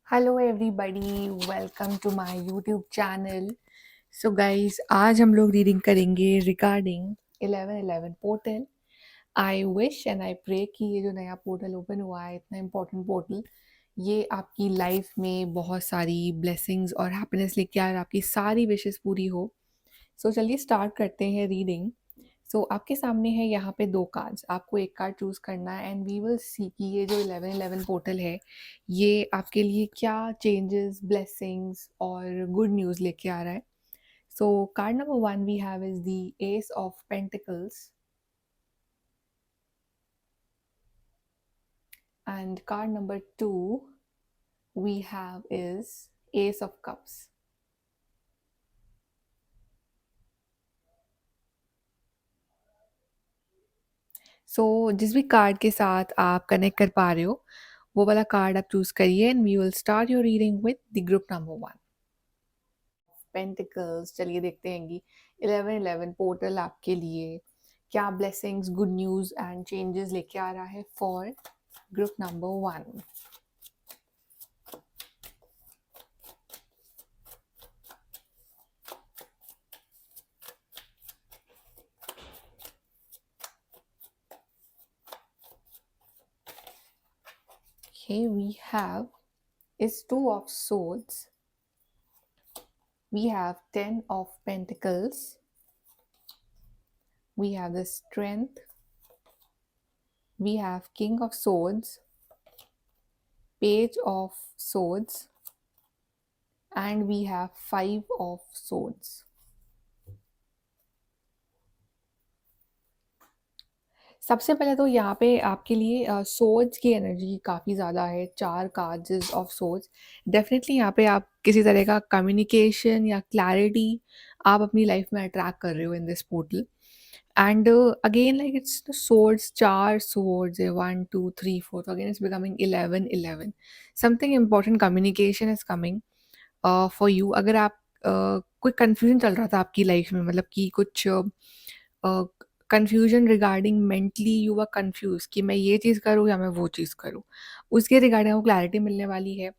Hello everybody, welcome to my YouTube channel. So guys, आज हम लोग रीडिंग करेंगे regarding 1111 portal. I wish and I pray कि ये जो नया पोर्टल ओपन हुआ है, इतना इम्पोर्टेंट पोर्टल, ये आपकी लाइफ में बहुत सारी ब्लेसिंग्स और हैप्पीनेस लेके आए और आपकी सारी विशेस पूरी हो। सो चलिए स्टार्ट करते हैं रीडिंग। सो आपके सामने है यहाँ पे दो कार्ड्स, आपको एक कार्ड चूज करना है एंड वी विल सी कि ये जो 1111 पोर्टल है ये आपके लिए क्या चेंजेस, ब्लेसिंग्स और गुड न्यूज़ लेके आ रहा है। So card number one we have is the ace of pentacles and card number two we have is ace of cups. So जिस भी कार्ड के साथ आप कनेक्ट कर पा रहे हो वो वाला कार्ड आप चूज करिए and we will start your reading with the group number one pentacles. चलिए देखते हैं कि 1111 पोर्टल आपके लिए क्या blessings, good news and changes लेके आ रहा है for group number one. Okay, we have is two of swords, we have 10 of pentacles, we have the strength, we have king of swords, page of swords, and we have five of swords. सबसे पहले तो यहाँ पे आपके लिए swords की energy काफ़ी ज़्यादा है, चार कार्ड्स ऑफ सोर्ड्स। डेफिनेटली यहाँ पे आप किसी तरह का कम्युनिकेशन या क्लैरिटी आप अपनी लाइफ में अट्रैक्ट कर रहे हो in this portal. And again like it's swords, चार सोर्ड्स है, 1 2 3 4, तो again it's becoming 11 11। Something important communication is coming for you. अगर आप कोई कंफ्यूजन चल रहा था आपकी लाइफ में, मतलब कि कुछ confusion regarding mentally you are confuse कि मैं ये चीज़ करूँ या मैं वो चीज़ करूँ, उसके रिगार्डिंग आपको क्लैरिटी मिलने वाली है।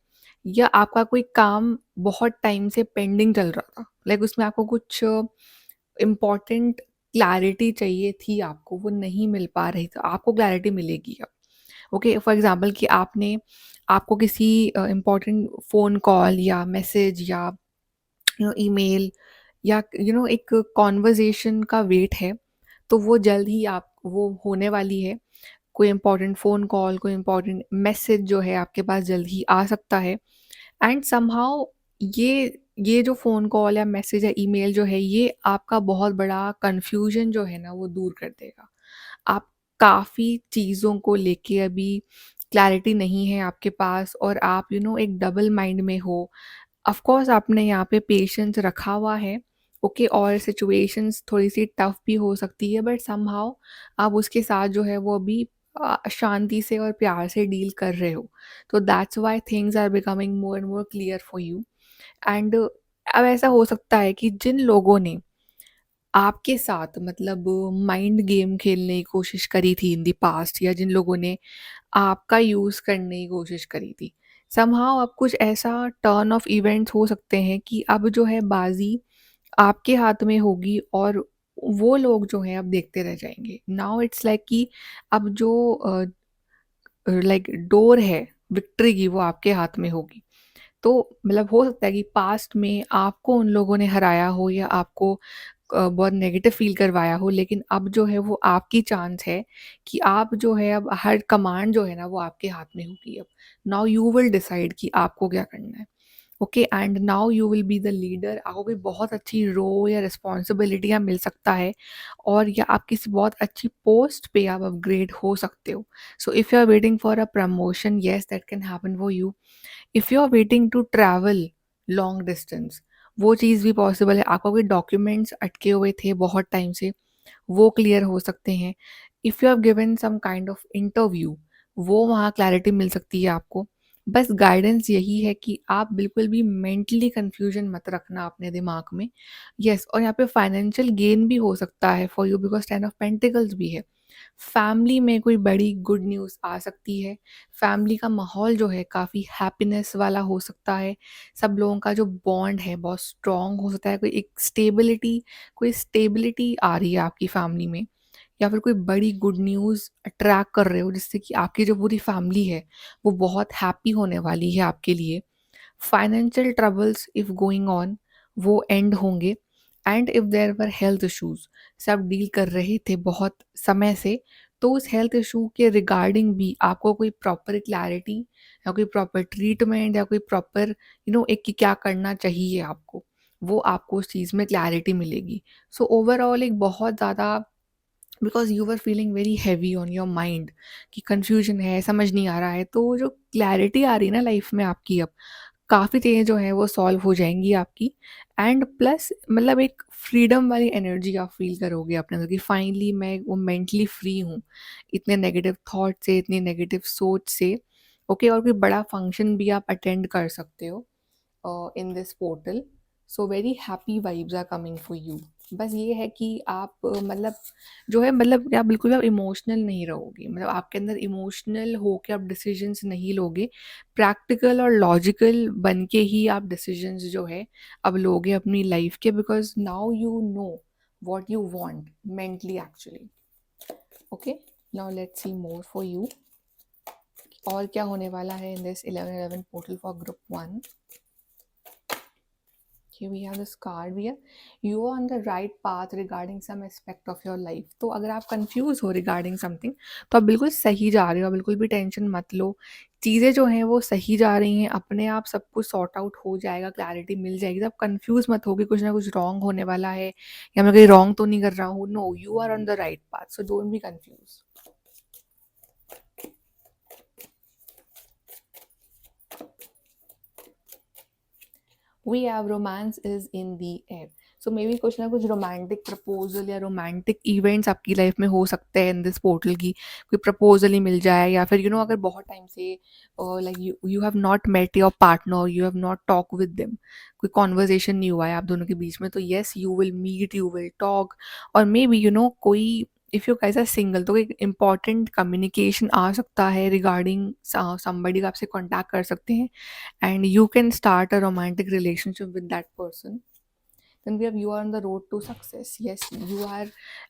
या आपका कोई काम बहुत टाइम से पेंडिंग चल रहा था, लाइक उसमें आपको कुछ इम्पॉर्टेंट क्लैरिटी चाहिए थी, आपको वो नहीं मिल पा रही, तो आपको क्लैरिटी मिलेगी अब। ओके, फॉर एग्जांपल कि आपको किसी इम्पॉर्टेंट फ़ोन कॉल या मैसेज या ईमेल या एक कॉन्वर्जेशन का वेट है, तो वो जल्द ही आप वो होने वाली है। कोई इम्पोर्टेंट फ़ोन कॉल, कोई इम्पोर्टेंट मैसेज जो है आपके पास जल्द ही आ सकता है। एंड समहाउ ये जो फ़ोन कॉल या मैसेज या ईमेल जो है, ये आपका बहुत बड़ा कन्फ्यूजन जो है ना वो दूर कर देगा। आप काफ़ी चीज़ों को लेके अभी क्लैरिटी नहीं है आपके पास और आप एक डबल माइंड में हो। ऑफ कोर्स आपने यहाँ पे पेशेंस रखा हुआ है, ओके, और सिचुएशंस थोड़ी-सी टफ भी हो सकती है, बट समहाउ आप उसके साथ जो है वो अभी शांति से और प्यार से डील कर रहे हो। तो that's why things are becoming more and more clear for you. And अब ऐसा हो सकता है कि जिन लोगों ने आपके साथ मतलब माइंड गेम खेलने की कोशिश करी थी इन द पास्ट, या जिन लोगों ने आपका यूज़ करने की कोशिश करी थी, समहाउ अब कुछ ऐसा टर्न ऑफ इवेंट्स हो सकते हैं कि अब जो है बाजी आपके हाथ में होगी और वो लोग जो हैं अब देखते रह जाएंगे। नाउ इट्स लाइक कि अब जो लाइक डोर है विक्ट्री की, वो आपके हाथ में होगी। तो मतलब हो सकता है कि पास्ट में आपको उन लोगों ने हराया हो या आपको बहुत नेगेटिव फील करवाया हो, लेकिन अब जो है वो आपकी चांस है कि आप जो है अब हर कमांड जो है ना वो आपके हाथ में होगी अब। नाउ यू विल डिसाइड कि आपको क्या करना है। Okay, and now you will be the leader. आपको कोई बहुत अच्छी रो या रिस्पॉन्सिबिलिटियाँ मिल सकता है, और या आप किसी बहुत अच्छी पोस्ट पे आप अपग्रेड हो सकते हो। So if you are waiting for a promotion, yes that can happen for you. If you are waiting to travel long distance, वो चीज़ भी पॉसिबल है। आपका कोई डॉक्यूमेंट्स अटके हुए थे बहुत टाइम से, वो क्लियर हो सकते हैं। If you have given some kind of interview, वो वहाँ क्लैरिटी मिल सकती है आपको। बस गाइडेंस यही है कि आप बिल्कुल भी मेंटली कन्फ्यूजन मत रखना अपने दिमाग में। येस, और यहाँ पे फाइनेंशियल गेन भी हो सकता है for you because 10 of pentacles भी है। फैमिली में कोई बड़ी गुड न्यूज़ आ सकती है। फैमिली का माहौल जो है काफ़ी हैप्पीनेस वाला हो सकता है। सब लोगों का जो बॉन्ड है बहुत स्ट्रॉन्ग हो सकता है। कोई स्टेबिलिटी आ रही है आपकी फैमिली में, या फिर कोई बड़ी गुड न्यूज़ ट्रैक कर रहे हो जिससे कि आपकी जो पूरी फैमिली है वो बहुत हैप्पी होने वाली है आपके लिए। Financial troubles if going on वो एंड होंगे, and if there were health issues सब डील कर रहे थे बहुत समय से, तो उस हेल्थ इशू के रिगार्डिंग भी आपको कोई प्रॉपर क्लैरिटी या कोई प्रॉपर ट्रीटमेंट या कोई प्रॉपर एक कि क्या करना चाहिए आपको, वो आपको उस चीज़ में क्लैरिटी मिलेगी। सो ओवरऑल एक बहुत ज़्यादा, because you were feeling very heavy on your mind कि कन्फ्यूजन है, समझ नहीं आ रहा है, तो जो क्लैरिटी आ रही है ना लाइफ में आपकी अब, काफ़ी चीज़ें जो हैं वो सॉल्व हो जाएँगी आपकी। एंड प्लस मतलब एक फ्रीडम वाली एनर्जी आप फ़ील करोगे अपने अंदर कि फाइनली मैं वो मेंटली फ्री हूँ, इतने नेगेटिव थॉट से, इतनी नेगेटिव सोच से। ओके, और कोई बड़ा फंक्शन भी आप अटेंड कर सकते हो in this portal. So very happy vibes are coming for you. बस ये है कि आप मतलब जो है मतलब आप बिल्कुल भी आप इमोशनल नहीं रहोगे, मतलब आपके अंदर इमोशनल होके आप डिसीजंस नहीं लोगे। प्रैक्टिकल और लॉजिकल बन के ही आप डिसीजंस जो है अब लोगे अपनी लाइफ के, because now you know what you want mentally actually. Okay, now let's see more for you. और क्या होने वाला है in this 11/11 portal for group 1। Here we have this card here. You are on the right path regarding some aspect of your life. तो अगर आप confuse हो regarding something तो आप बिल्कुल सही जा रहे हो, बिल्कुल भी टेंशन मत लो। चीज़ें जो हैं वो सही जा रही हैं, अपने आप सब कुछ सॉर्ट आउट हो जाएगा, क्लैरिटी मिल जाएगी। तो आप कंफ्यूज मत हो कि कुछ ना कुछ रॉन्ग होने वाला है या मैं कहीं रॉन्ग तो नहीं कर रहा हूँ। No, you are on the right path, so don't be confuse. We have romance is in the air. So maybe कुछ ना कुछ रोमांटिक प्रपोजल या रोमांटिक इवेंट्स आपकी लाइफ में हो सकते हैं इन दिस पोर्टल की। कोई प्रपोजल ही मिल जाए, या फिर अगर बहुत टाइम से like you you have not met your partner, you have not talk with them, कोई कॉन्वर्जेशन नहीं हुआ है आप दोनों के बीच में, तो yes you will meet, you will talk. और मे बी कोई, if you guys are single, तो एक इम्पॉर्टेंट कम्युनिकेशन आ सकता है रिगार्डिंग समबडी का, आपसे कॉन्टैक्ट कर सकते हैं and you can start a romantic relationship with that person. Then we have, you are on the road to success. Yes, you are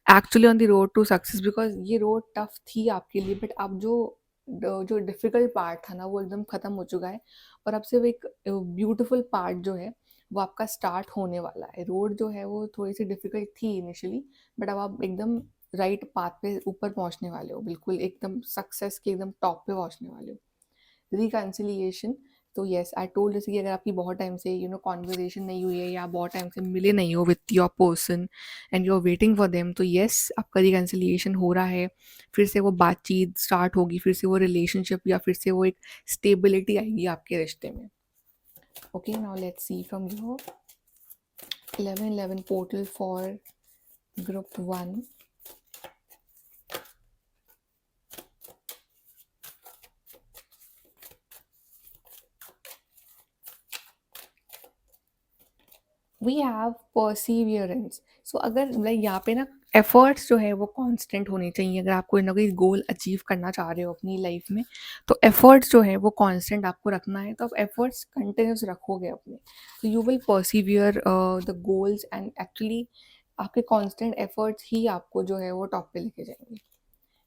actually on the road to success, because ये road tough थी आपके लिए, but अब जो difficult part था ना वो एकदम ख़त्म हो चुका है, और अब सिर्फ एक ब्यूटीफुल पार्ट जो है वो आपका स्टार्ट होने वाला है। रोड जो है वो थोड़ी सी डिफिकल्ट थी इनिशियली, बट अब आप एकदम राइट पाथ पे ऊपर पहुंचने वाले हो, बिल्कुल एकदम सक्सेस के एकदम टॉप पे पहुंचने वाले हो। रिकन्सिलिएशन, तो येस आई टोल्ड, जैसे कि अगर आपकी बहुत टाइम से कॉन्वर्जेशन नहीं हुई है या बहुत टाइम से मिले नहीं हो with your person and you are waiting for them, तो येस आपका रिकन्सिलिएशन हो रहा है। फिर से वो बातचीत स्टार्ट होगी, फिर से वो रिलेशनशिप या फिर से वो एक स्टेबिलिटी आएगी आपके रिश्ते में। Okay, now let's see from your 11/11 portal for group 1। We have perseverance. So अगर लाइक यहाँ पे ना एफर्ट्स जो है वो कांस्टेंट होनी चाहिए। अगर आप कोई ना कोई गोल अचीव करना चाह रहे हो अपनी लाइफ में, तो एफर्ट्स जो है वो कांस्टेंट आपको रखना है। तो आप एफर्ट्स कंटिन्यूस रखोगे अपने, तो you will persevere the goals, and actually आपके कांस्टेंट एफर्ट्स ही आपको जो है वो टॉप पे लेके जाएंगे।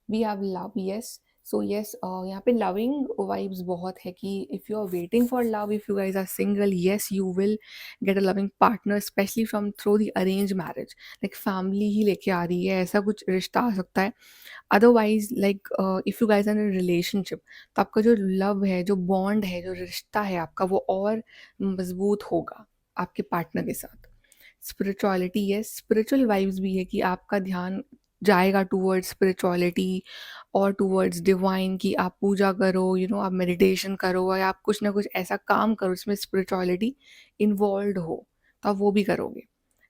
We have love, yes. So yes, यहाँ पे लविंग वाइब्स बहुत है कि if you are waiting for love, if you guys are single, yes you will get a loving partner, specially from through the arrange marriage. Like family ही लेके आ रही है, ऐसा कुछ रिश्ता आ सकता है। Otherwise like if you guys are in relationship, तो आपका जो लव है, जो बॉन्ड है, जो रिश्ता है आपका, वो और मजबूत होगा आपके पार्टनर के साथ। स्पिरिचुअलिटी, यस, स्पिरिचुअल वाइब्स भी है कि आपका ध्यान जाएगा टूवर्ड्स स्पिरिचुअलिटी और टूवर्ड्स डिवाइन, कि आप पूजा करो, आप मेडिटेशन करो, या आप कुछ ना कुछ ऐसा काम करो जिसमें स्पिरिचुअलिटी इन्वॉल्व हो, तो आप वो भी करोगे।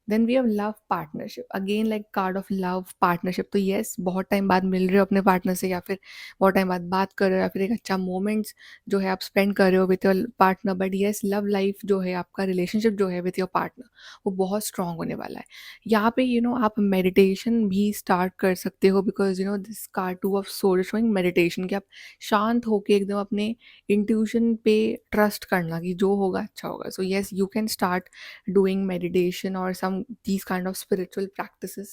Then we have love partnership, again like card of love partnership. तो येस, बहुत टाइम बाद मिल रहे हो अपने पार्टनर से, या फिर बहुत टाइम बाद बात कर रहे हो, या फिर एक अच्छा मोमेंट्स जो है आप स्पेंड कर रहे हो with your partner. But yes, love life जो है, आपका रिलेशनशिप जो है विथ योर पार्टनर, वो बहुत स्ट्रांग होने वाला है। यहाँ पे आप मेडिटेशन भी स्टार्ट कर सकते हो, because this card two of soul showing meditation, कि आप शांत होके एकदम अपने इंट्यूशन पे ट्रस्ट करना कि जो होगा अच्छा होगा। So yes, you can start doing meditation or some these kind of spiritual practices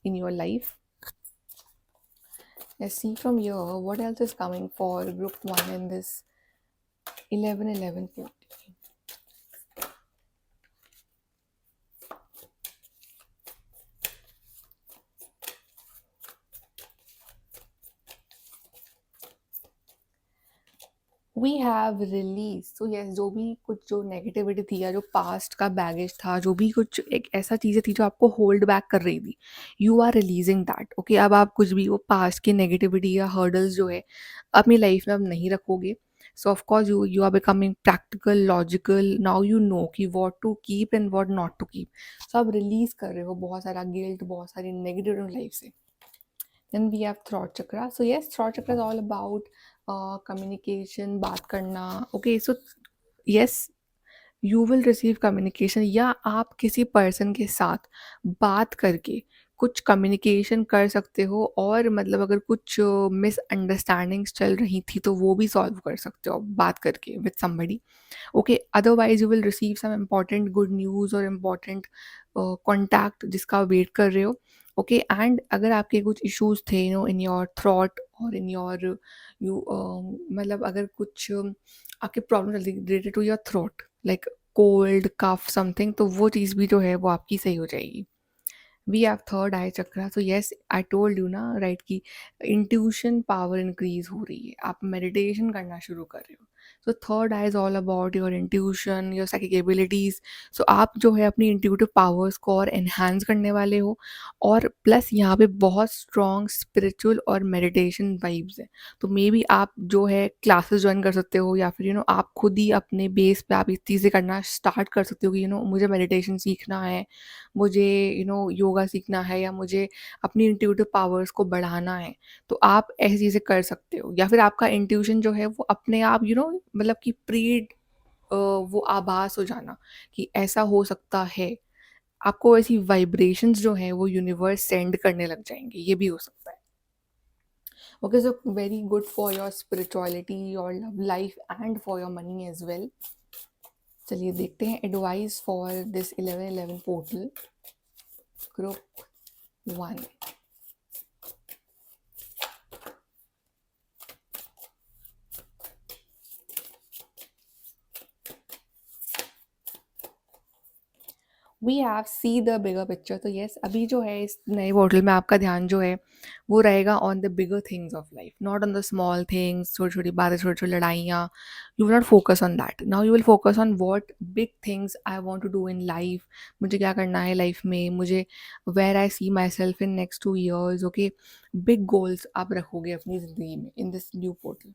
in your life. Let's see from here what else is coming for group 1 in this 11-11 portal. We have release. तो yes, जो भी कुछ जो negativity थी, या जो past का baggage था, जो भी कुछ एक ऐसा चीज़ें थी जो आपको होल्ड बैक कर रही थी, you are releasing that. Okay, अब आप कुछ भी वो पास्ट की नेगेटिविटी या हर्डल्स जो है अपनी लाइफ में अब नहीं रखोगे। So of course you are becoming practical, logical. Now you know कि what to keep and what not to keep. So आप रिलीज कर रहे हो बहुत सारा गिल्ट, बहुत सारी नेगेटिव लाइफ से। Then we have throat chakra. So yes, throat chakra is all about communication, बात करना. Okay, so yes, you will receive communication, या आप किसी पर्सन के साथ बात करके कुछ कम्युनिकेशन कर सकते हो, और मतलब अगर कुछ मिसअंडरस्टैंडिंग्स चल रही थी तो वो भी सॉल्व कर सकते हो बात करके with somebody. Okay, otherwise you will receive some important good news और इम्पॉर्टेंट कॉन्टैक्ट जिसका वेट कर रहे हो। ओके, एंड अगर आपके कुछ इश्यूज थे इन योर थॉट और इन योर यू मतलब अगर कुछ आपकी प्रॉब्लम चल रही related to your throat, like cold cough something, तो वो चीज़ भी जो है वो आपकी सही हो जाएगी। We have third eye chakra. So yes, I told you ना राइट कि इंट्यूशन पावर इंक्रीज हो रही है, आप मेडिटेशन करना शुरू कर रहे हो। So third eye is all about your intuition, your psychic abilities. So आप जो है अपनी इंट्यूटिव पावर्स को और एनहांस करने वाले हो, और प्लस यहाँ पे बहुत स्ट्रॉन्ग स्पिरिचुअल और मेडिटेशन वाइब्स है। तो मे बी आप जो है क्लासेस ज्वाइन कर सकते हो, या फिर आप खुद ही अपने बेस पे आप इस चीज़ें करना स्टार्ट कर सकते हो कि मुझे मेडिटेशन सीखना है, मुझे योगा सीखना है, या मुझे अपनी इंट्यूटिव पावर्स को बढ़ाना है। तो आप ऐसी चीज़ें कर सकते हो, या फिर आपका इंट्यूशन जो है वो अपने आप मतलब कि वो आभास हो जाना कि ऐसा हो सकता है। आपको ऐसी वाइब्रेशंस जो हैं वो यूनिवर्स सेंड करने लग जाएँगे, ये भी हो सकता है। Okay, so very good for your spirituality, your love life and for your money as well. चलिए देखते हैं advice for this 11-11 portal group 1। We have see the bigger picture. तो येस, अभी जो है इस नए पोर्टल में आपका ध्यान जो है वो रहेगा on the bigger things of life, not on the small things, छोटी छोटी बातें, छोटी छोटी लड़ाइयाँ। You will not focus on that, now you will focus on what big things I want to do in life. मुझे क्या करना है लाइफ में, मुझे where I see myself in next 2 years। Okay, big goals आप रखोगे अपनी ज़िंदगी में in this new portal.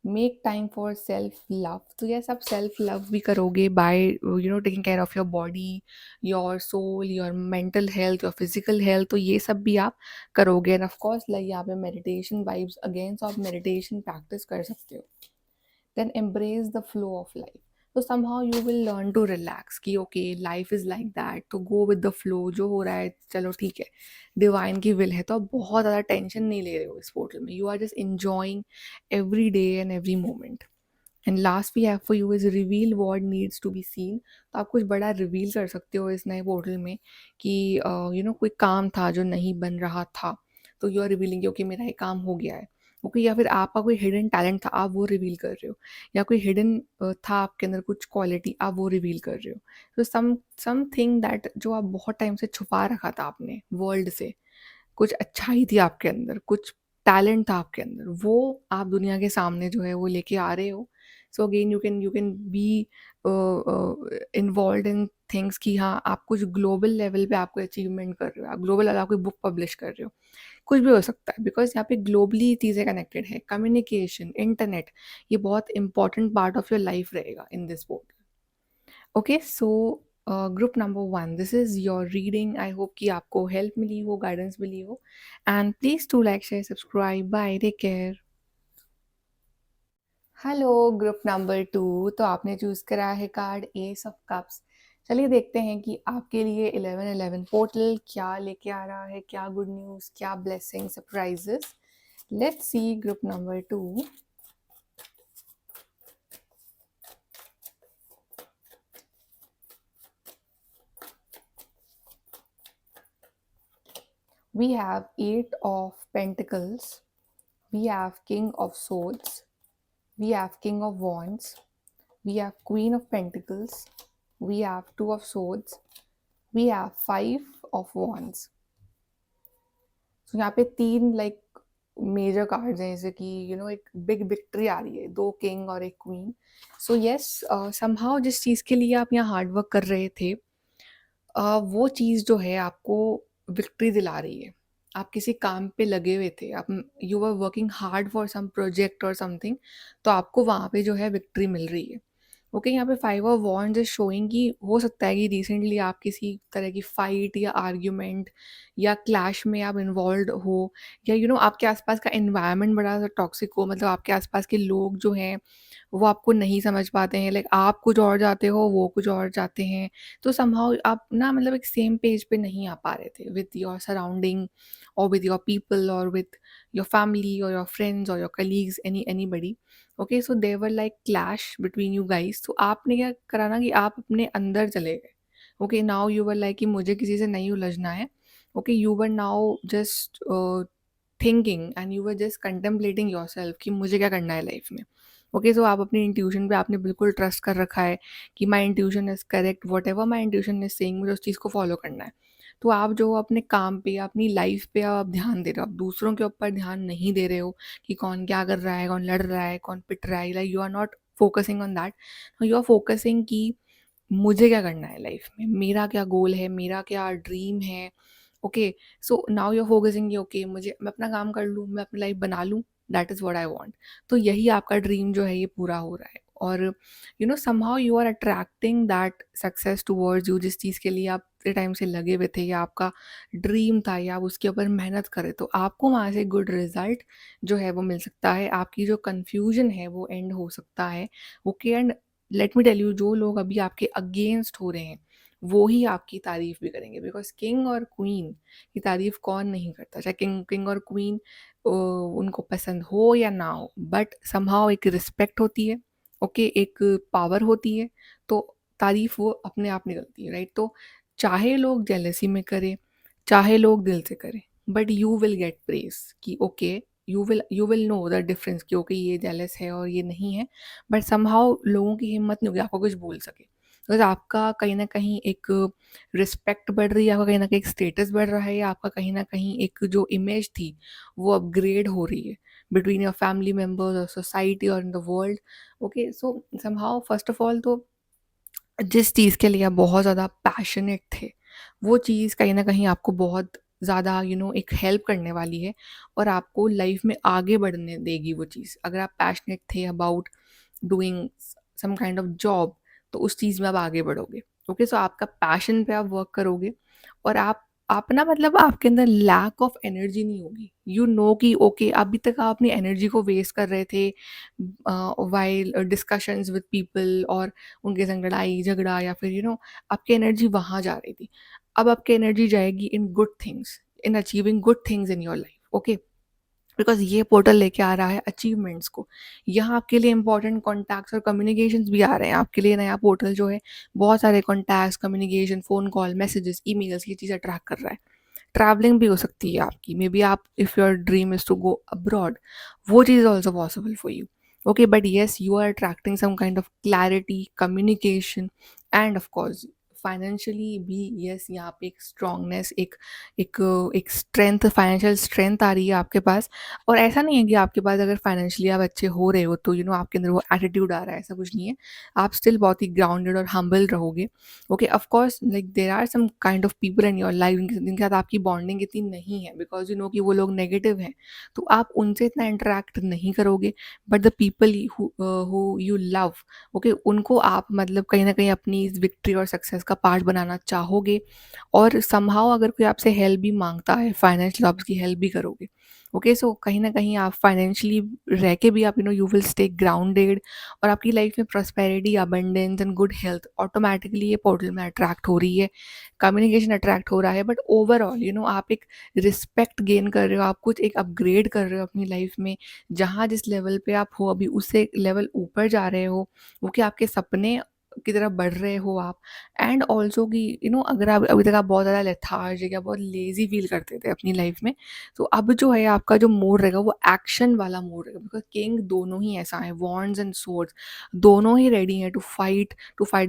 Make time for self love. तो यस, आप सेल्फ लव भी करोगे by taking care of your body, your soul, your mental health, your physical health. तो ये सब भी आप करोगे, एंड ऑफ कोर्स लाइक यहाँ पे मेडिटेशन वाइब्स अगेंस्ट आप मेडिटेशन प्रैक्टिस कर सकते हो। then embrace the flow of life। तो somehow you will learn to relax कि okay life is like that, तो go with the flow, जो हो रहा है चलो ठीक है, डिवाइन की विल है। तो आप बहुत ज़्यादा टेंशन नहीं ले रहे हो इस पोर्टल में, you are just enjoying every day and every moment। And last we have for you is reveal what needs to be seen. तो आप कुछ बड़ा रिवील कर सकते हो इस नए पोर्टल में कि कोई काम था जो नहीं बन रहा था, तो यू आर रिवीलिंग ओके मेरा ये काम हो गया है। ओके, या फिर आपका कोई हिडन टैलेंट था आप वो रिवील कर रहे हो, या कोई हिडन था आपके अंदर कुछ क्वालिटी आप वो रिवील कर रहे हो। तो समथिंग दैट जो आप बहुत टाइम से छुपा रखा था आपने वर्ल्ड से, कुछ अच्छाई थी आपके अंदर, कुछ टैलेंट था आपके अंदर, वो आप दुनिया के सामने जो है वो लेके आ रहे हो। So again you can be involve in things कि हाँ आप कुछ ग्लोबल लेवल पे आप कोई अचीवमेंट कर रहे हो, आप ग्लोबल लेवल आप कोई बुक पब्लिश कर रहे हो, कुछ भी हो सकता है। बिकॉज यहाँ पे ग्लोबली चीज़ें कनेक्टेड है, कम्युनिकेशन, इंटरनेट, ये बहुत important part of your life रहेगा in this board. Okay, so group number 1, this is your reading. I hope कि आपको हेल्प मिली हो, गाइडेंस मिली हो, and please do like, share, subscribe. Bye, take care. Hello group number 2, तो आपने choose करा है कार्ड एस ऑफ कप्स। चलिए देखते हैं कि आपके लिए 1111 पोर्टल क्या लेके आ रहा है, क्या गुड न्यूज़, क्या blessing, surprises. Let's see group number 2। We have 8 of Pentacles, we have King of Swords, we have King of Wands, we have Queen of Pentacles, we have Two of Swords, we have Five of Wands. So यहाँ पे 3 like major cards हैं, जैसे कि एक big victory आ रही है, 2 king और 1 queen. So yes, somehow जिस चीज़ के लिए आप यहाँ हार्ड वर्क कर रहे थे, वो चीज़ जो है आपको विक्ट्री दिला रही है। आप किसी काम पे लगे हुए थे, आप you were working hard for some project और समथिंग, तो आपको वहाँ पे जो है विक्ट्री मिल रही है। ओके, यहाँ पे 5 ऑफ वॉन्ड्स इज शोइंग कि हो सकता है कि रिसेंटली आप किसी तरह की फाइट या आर्ग्यूमेंट या क्लैश में आप इन्वॉल्व हो, या आपके आसपास का एनवायरनमेंट बड़ा सा टॉक्सिक हो, मतलब आपके आसपास के लोग जो हैं वो आपको नहीं समझ पाते हैं, लाइक आप कुछ और चाहते हो, वो कुछ और चाहते हैं। तो समहाउ आप ना मतलब एक सेम पेज पे नहीं आ पा रहे थे विद योर सराउंडिंग और विद योर पीपल और विद योर फैमिली और योर फ्रेंड्स और your colleagues, anybody. Okay, so there were like clash between you guys. तो आपने क्या करा ना कि आप अपने अंदर चले गए। Okay, now you were like कि मुझे किसी से नहीं उलझना है। Okay, you were now just thinking and you were just contemplating your self कि मुझे क्या करना है लाइफ में। ओके, सो आप अपनी इंट्यूशन पे आपने बिल्कुल ट्रस्ट कर रखा है कि my intuition is correct, whatever my intuition is saying, मुझे उस चीज़ को फॉलो करना है। तो आप जो अपने काम पे या अपनी लाइफ पे आप ध्यान दे रहे हो, आप दूसरों के ऊपर ध्यान नहीं दे रहे हो कि कौन क्या कर रहा है, कौन लड़ रहा है, कौन पिट रहा है। Like you are not focusing on that, you are focusing कि मुझे क्या करना है लाइफ में, मेरा क्या गोल है, मेरा क्या ड्रीम है। Okay, so now you are focusing कि ओके मुझे, मैं अपना काम कर लूँ, मैं अपनी लाइफ बना लूँ, that is what I want. तो यही आपका ड्रीम जो है ये पूरा हो रहा है, और somehow you are attracting that success towards you, जिस चीज़ के लिए आप इतने टाइम से लगे हुए थे या आपका ड्रीम था या आप उसके ऊपर मेहनत करें, तो आपको वहाँ से गुड रिजल्ट जो है वो मिल सकता है। आपकी जो कन्फ्यूजन है वो एंड हो सकता है। Okay, and let me tell you, जो लोग अभी आपके अगेंस्ट हो रहे हैं वो ही आपकी तारीफ भी करेंगे, बिकॉज किंग और क्वीन की तारीफ कौन नहीं करता, चाहे किंग किंग और क्वीन उनको पसंद हो या ना हो, बट समहाउ एक रिस्पेक्ट होती है। ओके, एक पावर होती है, तो तारीफ वो अपने आप निकलती है, राइट। तो चाहे लोग जेलसी में करें, चाहे लोग दिल से करें, but you will get praise कि okay, you will know the difference कि ओके ये जेलस है और ये नहीं है। बट समहाउ लोगों की हिम्मत नहीं होगी आपको कुछ बोल सके, बिकॉज आपका कहीं ना कहीं एक रिस्पेक्ट बढ़ रही है, आपका कहीं ना कहीं एक स्टेटस बढ़ रहा है, या आपका कहीं ना कहीं एक जो इमेज थी वो अपग्रेड हो रही है बिटवीन योर फैमिली मेम्बर्स और सोसाइटी और in the world. Okay, so somehow first of all तो जिस चीज़ के लिए आप बहुत ज़्यादा पैशनेट थे, वो चीज़ कहीं न कहीं आपको बहुत ज़्यादा एक हेल्प करने वाली है, और आपको लाइफ में आगे बढ़ने देगी वो चीज़। अगर आप पैशनेट थे about doing some kind of job, तो उस चीज़ में आप आगे बढ़ोगे। ओके, सो आपका पैशन पे आप वर्क करोगे, और आप ना मतलब आपके अंदर लैक ऑफ एनर्जी नहीं होगी। यू नो कि ओके, अभी तक आप अपनी एनर्जी को वेस्ट कर रहे थे व्हाइल डिस्कशंस विद पीपल, और उनके संग लड़ाई झगड़ा, या फिर आपकी एनर्जी वहाँ जा रही थी। अब आपकी एनर्जी जाएगी in good things, in achieving good things in your life. Okay, because ये पोर्टल लेके आ रहा है अचीवमेंट्स को। यहाँ आपके लिए इंपॉर्टेंट कॉन्टैक्ट्स और कम्युनिकेशंस भी आ रहे हैं। आपके लिए नया पोर्टल जो है बहुत सारे contacts, communication, phone call, messages, emails, ये चीज़ अट्रैक्ट कर रहा है। ट्रैवलिंग भी हो सकती है आपकी, मे बी आप if your dream is to go abroad, वो चीज़ also possible for you. Okay, but yes, you are attracting some kind of clarity, communication, and of course financially भी। येस, यहाँ पे एक स्ट्रांगनेस, एक एक स्ट्रेंथ, फाइनेंशियल स्ट्रेंथ आ रही है आपके पास। और ऐसा नहीं है कि आपके पास अगर फाइनेंशियली आप अच्छे हो रहे हो तो आपके अंदर वो एटीट्यूड आ रहा है, ऐसा कुछ नहीं है। आप स्टिल बहुत ही ग्राउंडेड और हम्बल रहोगे। Okay, of course like there are some kind of people in your life जिनके साथ आपकी बॉन्डिंग इतनी नहीं है, बिकॉज यू नो कि वो लोग नेगेटिव हैं, तो आप उनसे इतना इंटरेक्ट नहीं करोगे। But the people who you love, okay, उनको आप मतलब कहीं ना कहीं अपनी इस विक्ट्री और सक्सेस का का पार्ट बनाना चाहोगे और समहाउ अगर कोई आपसे हेल्प भी माँगता है, फाइनेंशियल आप उसकी हेल्प भी करोगे। ओके, सो कहीं न कहीं आप फाइनेंशियली रह के भी आप यू विल स्टे ग्राउंडेड और आपकी लाइफ में prosperity, abundance and good health automatically ये पोर्टल में अट्रैक्ट हो रही है। कम्युनिकेशन अट्रैक्ट हो रहा है, बट ओवरऑल आप एक रिस्पेक्ट गेन कर रहे हो, आप कुछ एक अपग्रेड कर रहे हो अपनी लाइफ में। जहाँ जिस लेवल पे आप हो अभी उससे लेवल ऊपर जा रहे हो, वो कि आपके सपने की तरफ बढ़ रहे हो आप। एंड ऑल्सो कि अगर आप अभी तक आप बहुत ज़्यादा लेथार्जिक या बहुत लेजी फील करते थे अपनी लाइफ में, तो अब जो है आपका जो मोड रहेगा वो एक्शन वाला मोड रहेगा, बिकॉज किंग दोनों ही ऐसा है, वॉन्ड्स एंड सोर्ड्स दोनों ही रेडी हैं to fight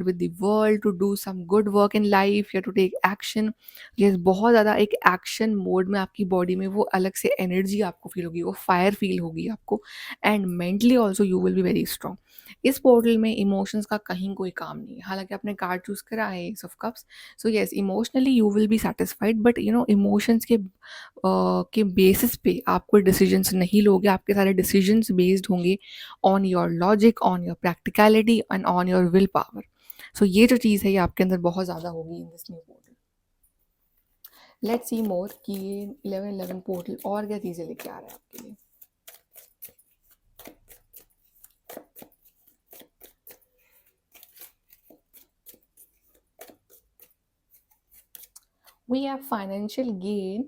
with the world, to do some good work in life या टू टेक एक्शन। ये बहुत ज़्यादा एक एक्शन मोड में आपकी बॉडी में वो अलग से एनर्जी आपको फील होगी, वो फायर फील होगी आपको। And mentally also you will be very strong. इस पोर्टल में इमोशंस का कहीं कोई काम नहीं है, हालांकि आपने कार्ड चूज करा है ace of cups. So yes, emotionally you will be satisfied, but emotions के बेसिस पे आप कोई डिसीजंस नहीं लोगे। आपके सारे डिसीजंस बेस्ड होंगे on your logic, on your practicality and on your will power. So ये जो चीज़ है ये आपके अंदर बहुत ज़्यादा होगी in this new portal. Let's see more कि ये 1111 पोर्टल और क्या चीज़ें लेके आ रहा है आपके लिए। We have financial gain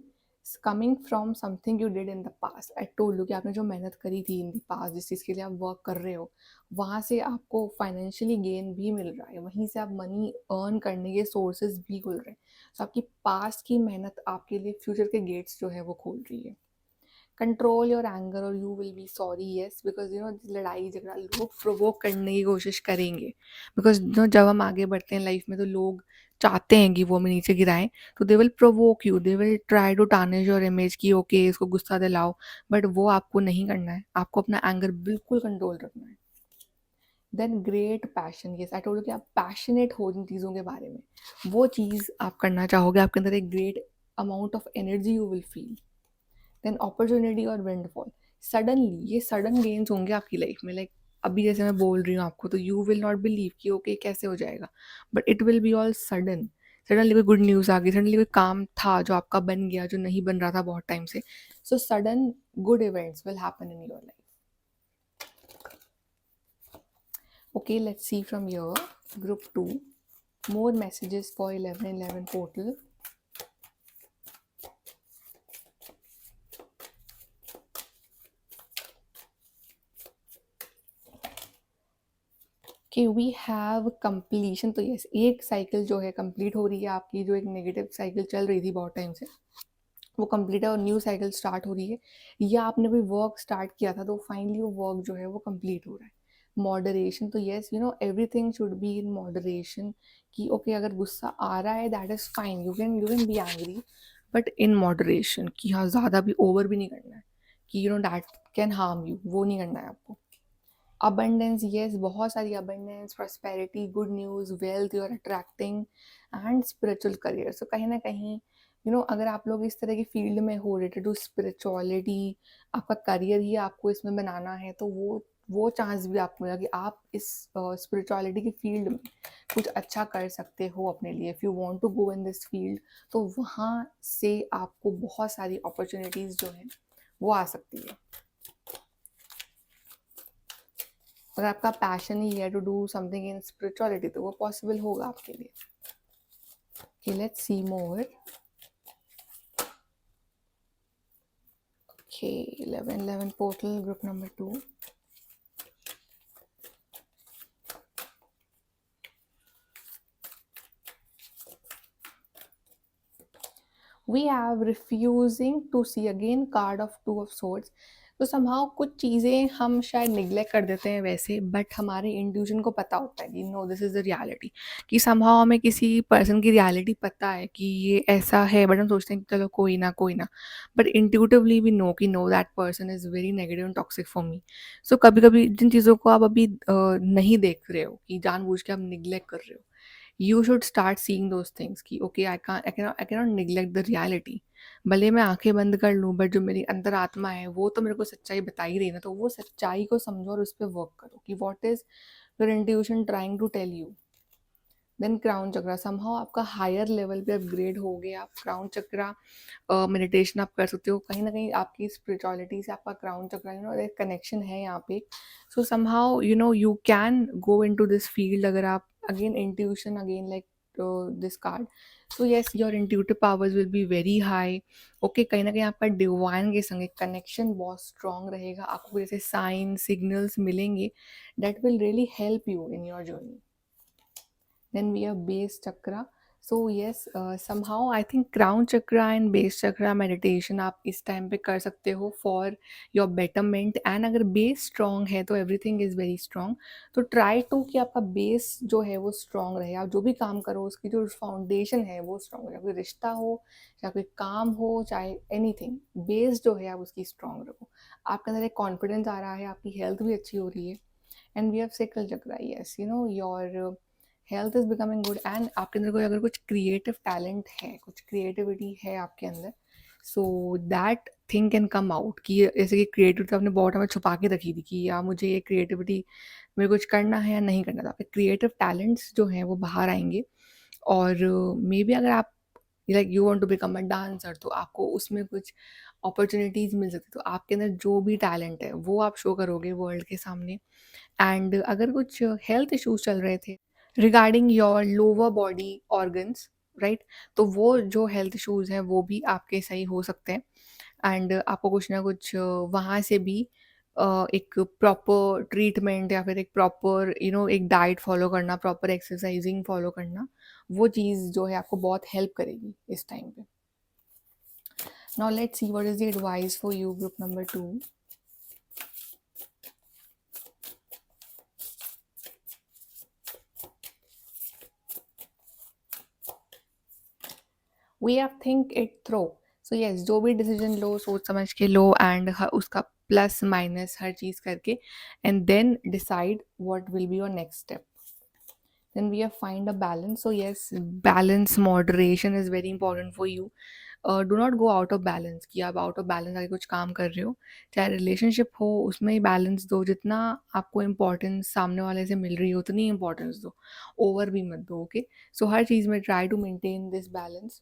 coming from something you did in the past. I told you कि आपने जो मेहनत करी थी in the past, जिस चीज़ के लिए आप वर्क कर रहे हो, वहाँ से आपको फाइनेंशियली गेन भी मिल रहा है, वहीं से आप मनी अर्न करने के सोर्सेज भी खुल रहे हैं। तो आपकी पास्ट की मेहनत आपके लिए फ्यूचर के गेट्स जो है वो खोल रही है। कंट्रोल योर एंगर और you will B sorry, yes, because लड़ाई झगड़ा लोग प्रोवोक करने की कोशिश करेंगे, बिकॉज जब हम आगे बढ़ते हैं लाइफ में तो लोग चाहते हैं कि वो हमें नीचे गिराएं, तो they will provoke you, they will try to tarnish your image कि ओके इसको गुस्सा दिलाओ, बट वो आपको नहीं करना है, आपको अपना एंगर बिल्कुल कंट्रोल रखना है। Then great passion, yes I told you कि आप पैशनेट हो जिन चीज़ों के बारे में, वो चीज़ आप करना चाहोगे, आपके अंदर एक great amount of energy you will feel. Then opportunity और विंडफॉल, सडनली ये सडन गेन्स होंगे आपकी लाइफ में, लाइक अभी जैसे मैं बोल रही हूँ आपको, तो यू विल नॉट बिलीव कि ओके कैसे हो जाएगा, but it will be all sudden. Suddenly कोई गुड न्यूज़ आ गई, सडनली कोई काम था जो आपका बन गया जो नहीं बन रहा था बहुत टाइम से। So sudden good events will happen in your life. Okay, let's see from your group 2 more messages for 1111 portal. कि वी हैव कंप्लीशन, तो यस एक साइकिल जो है कंप्लीट हो रही है आपकी, जो एक नेगेटिव साइकिल चल रही थी बहुत टाइम से वो कंप्लीट है और न्यू साइकिल स्टार्ट हो रही है, या आपने कोई वर्क स्टार्ट किया था तो फाइनली वो वर्क जो है वो कंप्लीट हो रहा है। मॉडरेशन, तो yes everything should be in moderation, कि ओके अगर गुस्सा आ रहा है that is fine, you can be angry, but in moderation, कि हाँ ज़्यादा भी ओवर भी नहीं करना है, कि दैट कैन हार्म यू, वो नहीं करना है आपको। अबंडेंस, येस बहुत सारी abundance, prosperity, good news, wealth you are attracting and spiritual career. So कहीं ना कहीं अगर आप लोग इस तरह की फील्ड में हो रिलेटेड टू स्पिरिचुअलिटी, आपका करियर ही आपको इसमें बनाना है, तो वो चांस भी आपको मिलेगा कि आप इस स्पिरिचुअलिटी की फील्ड में कुछ अच्छा कर सकते हो अपने लिए। If you want to go in this field, तो वहाँ से आपको बहुत सारी अपॉर्चुनिटीज़ जो हैं वो आ सकती है। अगर आपका पैशन ही है to do something in spirituality, तो वो पॉसिबल होगा आपके लिए। Okay, let's see more. Okay, 1111 portal group number 2. We have refusing to see again card of 2 of swords. तो समहाउ कुछ चीज़ें हम शायद निग्लेक्ट कर देते हैं वैसे, बट हमारे इंट्यूशन को पता होता है कि no this is the reality, कि समहाउ हमें किसी पर्सन की रियलिटी पता है कि ये ऐसा है, बट हम सोचते हैं कि चलो कोई ना, बट इंट्यूटिवली वी नो कि know that person is very negative and toxic for me. So कभी कभी जिन चीज़ों को आप अभी नहीं देख रहे हो, कि जानबूझ के आप निग्लेक्ट कर रहे हो, you should start seeing those things कि okay I cannot neglect the reality। भले मैं आंखें बंद कर लूँ, बट जो मेरी अंतर आत्मा है वो तो मेरे को सच्चाई बता ही रही है ना, तो वो सच्चाई को समझो और उस पर वर्क करो कि what is your intuition trying to tell you। Then crown chakra, somehow आपका हायर लेवल पे अपग्रेड हो गया। आप क्राउन चक्रा मेडिटेशन आप कर सकते हो। कहीं न कहीं आपकी स्पिरिचुअलिटी से आपका क्राउन चक्रा एक कनेक्शन है यहाँ पे। सो somehow you can go into this field. अगर आप again intuition again like this card, so yes your intuitive powers will be very high. Okay, कहीं न कहीं आपका डिवाइन के संग एक कनेक्शन बहुत स्ट्रॉन्ग रहेगा। आपको जैसे साइन सिग्नल्स मिलेंगे that will really help you in your journey. Then we have base chakra. So yes, somehow I think crown chakra and base chakra meditation आप इस टाइम पे कर सकते हो for your betterment। and अगर base strong है तो everything is very strong। तो try to कि आपका base जो है वो strong रहे। आप जो भी काम करो उसकी जो foundation है वो strong हो। चाहे कोई रिश्ता हो, चाहे कोई काम हो, चाहे anything, base जो है आप उसकी strong रखो। आपके अंदर एक confidence आ रहा है, आपकी health भी अच्छी हो रही है। And we have sacral chakra, yes your health is becoming good. And आपके अंदर कोई अगर कुछ क्रिएटिव टैलेंट है, कुछ क्रिएटिविटी है आपके अंदर, so that thing can come out. कि जैसे कि क्रिएटिविटी आपने बहुत टाइम छुपा के रखी थी कि या मुझे ये क्रिएटिविटी मेरे कुछ करना है या नहीं करना था, आपके क्रिएटिव टैलेंट्स जो हैं वो बाहर आएंगे। और मे बी अगर आप like you want to become a dancer तो आपको उसमें कुछ अपॉर्चुनिटीज़ मिल सकती। तो आपके अंदर जो भी टैलेंट है वो आप शो करोगे वर्ल्ड के सामने। एंड अगर कुछ हेल्थ इश्यूज चल रहे थे regarding your lower body organs, right, तो वो जो हेल्थ इश्यूज हैं वो भी आपके सही हो सकते हैं। एंड आपको कुछ ना कुछ वहाँ से भी एक प्रॉपर ट्रीटमेंट या फिर एक प्रॉपर एक डाइट फॉलो करना, प्रॉपर एक्सरसाइजिंग फॉलो करना, वो चीज़ जो है आपको बहुत हेल्प करेगी इस टाइम पे। Now let's see what is the advice for you group number 2। We have think it through. So yes, जो भी डिसीजन लो सोच समझ के लो एंड उसका प्लस माइनस हर चीज़ करके and then decide what will be your next step. Then we have find a balance. So yes, balance moderation is very important for you। Do not go out of balance कि आप out of balance आके कुछ काम कर रहे हो। चाहे relationship हो उसमें ही बैलेंस दो, जितना आपको इम्पोर्टेंस सामने वाले से मिल रही है उतनी इम्पोर्टेंस दो, ओवर भी मत दो। ओके, सो हर चीज़ में try to maintain this balance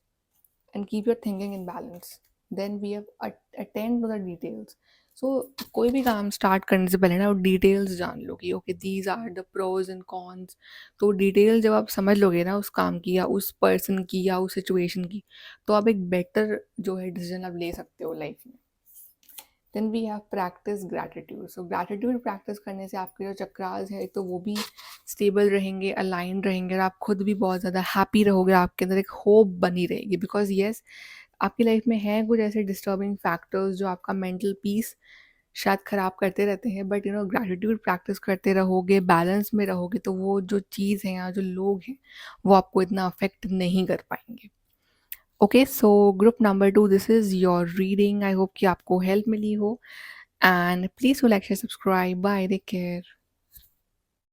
and keep your thinking in balance। then we have attend to the details। so कोई भी काम स्टार्ट करने से पहले ना वो डिटेल्स जान लो कि okay these are the pros and cons. तो डिटेल जब आप समझ लोगे ना उस काम की या उस पर्सन की या उस सिचुएशन की, तो आप एक बेटर जो है डिसीजन आप ले सकते हो लाइफ में। Then we have practice gratitude. So gratitude practice करने से आपके जो चक्रास है तो वो भी स्टेबल रहेंगे, अलाइन रहेंगे, और आप खुद भी बहुत ज़्यादा हैप्पी रहोगे। आपके अंदर एक होप बनी रहेगी बिकॉज येस आपकी लाइफ में हैं कुछ ऐसे डिस्टर्बिंग फैक्टर्स जो आपका मेंटल पीस शायद ख़राब करते रहते हैं। बट ग्रैटिट्यूड प्रैक्टिस करते रहोगे, बैलेंस में रहोगे, तो वो जो चीज़ है या जो लोग हैं वो आपको इतना अफेक्ट नहीं कर पाएंगे। Okay, so group number 2, this is your reading. I hope कि आपको हेल्प मिली हो। And please do like share subscribe. Bye, take care.